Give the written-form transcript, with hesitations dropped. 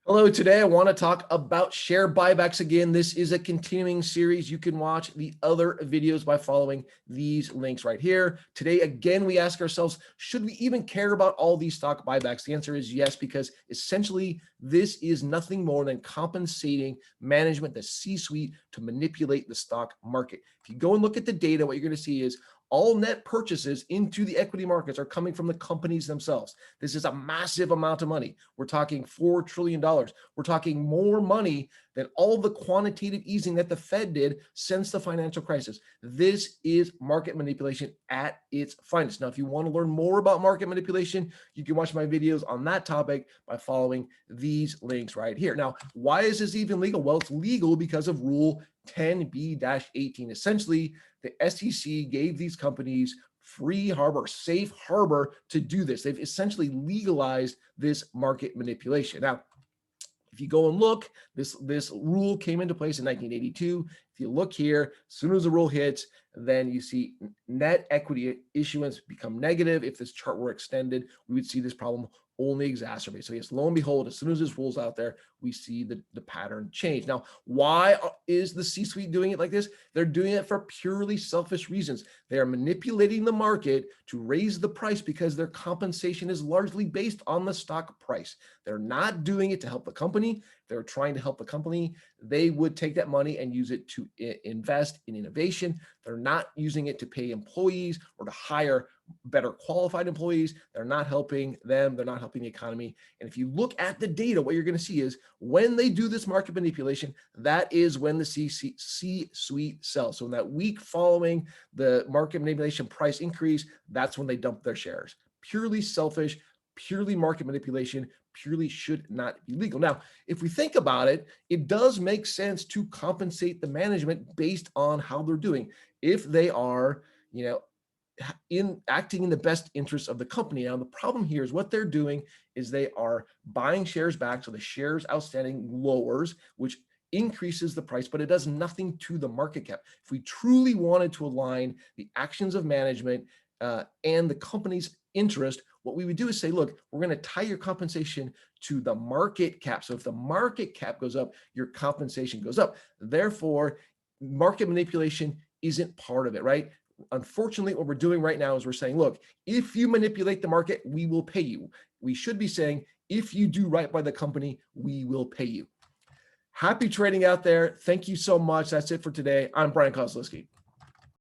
Hello, today I want to talk about share buybacks again. This is a continuing series. You can watch the other videos by following these links right here. Today, again, we ask ourselves, should we even care about all these stock buybacks? The answer is yes, because essentially this is nothing more than compensating management, the C-suite, to manipulate the stock market. If you go and look at the data, what you're going to see is all net purchases into the equity markets are coming from the companies themselves. This is a massive amount of money. We're talking $4 trillion. We're talking more money than all the quantitative easing that the Fed did since the financial crisis. This is market manipulation at its finest. Now, if you want to learn more about market manipulation, you can watch my videos on that topic by following these links right here. Now, why is this even legal? Well, it's legal because of Rule 10b-18. Essentially, the SEC gave these companies free harbor, safe harbor to do this. They've essentially legalized this market manipulation. Now, if you go and look, this rule came into place in 1982. If you look here, as soon as the rule hits, then you see net equity issuance become negative. If this chart were extended, we would see this problem only exacerbate. So yes, lo and behold, as soon as this rule's out there, we see the pattern change. Now, why is the C-suite doing it like this? They're doing it for purely selfish reasons. They are manipulating the market to raise the price because their compensation is largely based on the stock price. They're not doing it to help the company. They're trying to help the company. They would take that money and use it to invest in innovation. They're not using it to pay employees or to hire better qualified employees. They're not helping them. They're not helping the economy. And if you look at the data, what you're going to see is when they do this market manipulation, that is when the C-suite sells. So in that week following the market manipulation price increase, that's when they dump their shares. Purely selfish, purely market manipulation, purely should not be legal. Now, if we think about it, it does make sense to compensate the management based on how they're doing. If they are, acting in the best interest of the company. Now, the problem here is what they're doing is they are buying shares back. So the shares outstanding lowers, which increases the price, but it does nothing to the market cap. If we truly wanted to align the actions of management and the company's interest, what we would do is say, look, we're going to tie your compensation to the market cap. So if the market cap goes up, your compensation goes up. Therefore, market manipulation isn't part of it, right? Unfortunately, what we're doing right now is we're saying, look, if you manipulate the market, we will pay you. We should be saying, if you do right by the company, we will pay you. Happy trading out there. Thank you so much. That's it for today. I'm Brian Kozlowski.